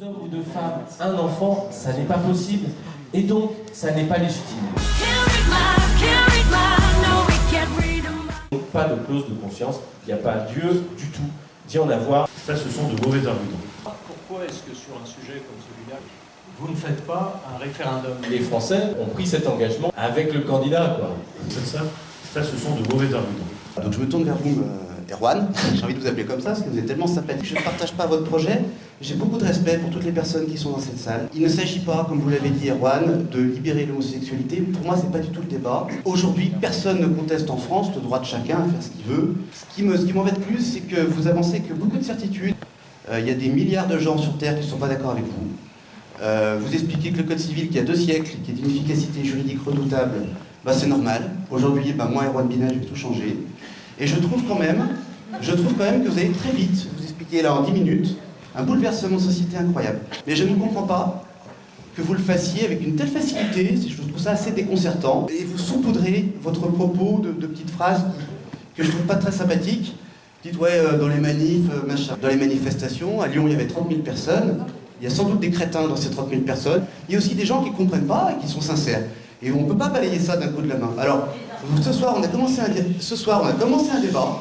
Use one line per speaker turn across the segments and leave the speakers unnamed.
hommes ou deux femmes, un enfant, ça n'est pas possible. Et donc, ça n'est pas légitime. Donc, pas de clause de conscience, il n'y a pas lieu du tout d'y en avoir.
Ça, ce sont de mauvais arguments.
Pourquoi est-ce que sur un sujet comme celui-là, vous ne faites pas un référendum?
Les Français ont pris cet engagement avec le candidat, quoi.
Ça, ce sont de mauvais arguments.
Donc je me tourne vers vous, Erwan. J'ai envie de vous appeler comme ça parce que vous êtes tellement sympathique. Je ne partage pas votre projet. J'ai beaucoup de respect pour toutes les personnes qui sont dans cette salle. Il ne s'agit pas, comme vous l'avez dit, Erwan, de libérer l'homosexualité. Pour moi, c'est pas du tout le débat. Aujourd'hui, personne ne conteste en France le droit de chacun à faire ce qu'il veut. Ce qui m'embête plus, c'est que vous avancez que beaucoup de certitudes. Il y a des milliards de gens sur Terre qui ne sont pas d'accord avec vous. Vous expliquez que le Code civil, qui a 2 siècles, qui est d'une efficacité juridique redoutable, bah, c'est normal. Aujourd'hui, bah, moi, Erwan Binal, je vais tout changer. Et je trouve quand même que vous allez très vite, vous expliquez là en 10 minutes, un bouleversement de société incroyable. Mais je ne comprends pas que vous le fassiez avec une telle facilité, je trouve ça assez déconcertant, et vous saupoudrez votre propos de petites phrases que je trouve pas très sympathiques. Dites, ouais, dans les manifs, machin. Dans les manifestations, à Lyon, il y avait 30 000 personnes. Il y a sans doute des crétins dans ces 30 000 personnes. Il y a aussi des gens qui ne comprennent pas et qui sont sincères. Et on ne peut pas balayer ça d'un coup de la main. Alors, ce soir, on a commencé un débat.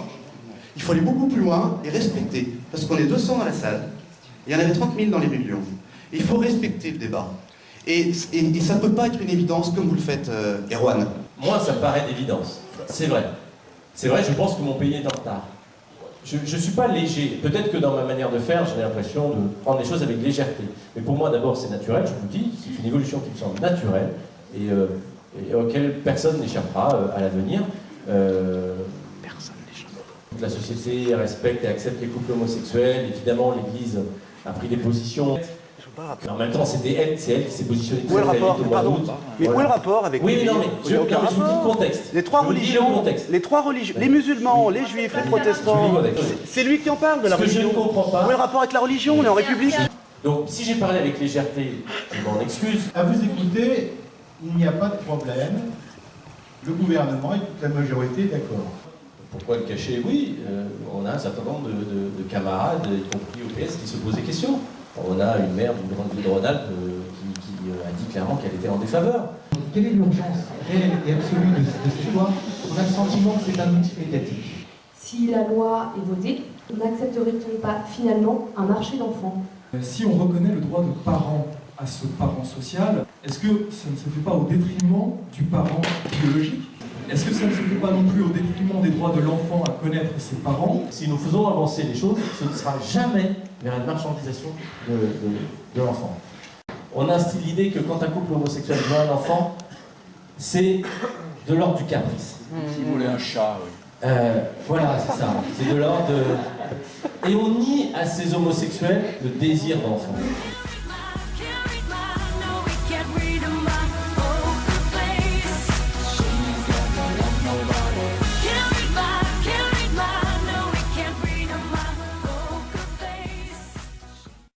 Il faut aller beaucoup plus loin et respecter. Parce qu'on est 200 dans la salle. Il y en avait 30 000 dans les rues de Lyon. Et il faut respecter le débat. Et ça ne peut pas être une évidence comme vous le faites, Erwan.
Moi, ça me paraît d'évidence. C'est vrai. C'est vrai, je pense que mon pays est en retard. Je ne suis pas léger. Peut-être que dans ma manière de faire, j'ai l'impression de prendre les choses avec légèreté. Mais pour moi, d'abord, c'est naturel, je vous dis. C'est une évolution qui me semble naturelle et auquel personne n'échappera à l'avenir. Toute la société respecte et accepte les couples homosexuels. Évidemment, l'Église a pris des positions. Mais en même temps, c'est elle qui s'est positionnée très vite au mois d'août.
Mais où est le rapport avec
Oui, mais non, mais je vous dis le contexte.
Les trois religions, les musulmans, les juifs, les protestants, c'est lui qui en parle de la religion.
Ce que je ne comprends pas.
Où est le rapport avec la religion? On est en République.
Donc, si j'ai parlé avec légèreté, je m'en excuse.
À vous écouter, il n'y a pas de problème. Le gouvernement et toute la majorité est d'accord.
Pourquoi le cacher? Oui, on a un certain nombre de camarades, y compris au PS, qui se posent des questions. On a une maire d'une grande ville de Rhône-Alpes qui a dit clairement qu'elle était en défaveur.
Quelle est l'urgence réelle et absolue de cette loi? On a le sentiment que c'est un outil médiatique.
Si la loi est votée, n'accepterait-on pas finalement un marché d'enfants?
Si on reconnaît le droit de parent à ce parent social, est-ce que ça ne se fait pas au détriment du parent biologique? Est-ce que ça ne se fait pas non plus au détriment des droits de l'enfant à connaître ses parents?
Si nous faisons avancer les choses, ce ne sera jamais vers une marchandisation de l'enfant. On instille l'idée que quand un couple homosexuel veut un enfant, c'est de l'ordre du caprice.
Si vous voulez un chat, oui.
Voilà, c'est ça. C'est de l'ordre de... Et on nie à ces homosexuels le désir d'enfant.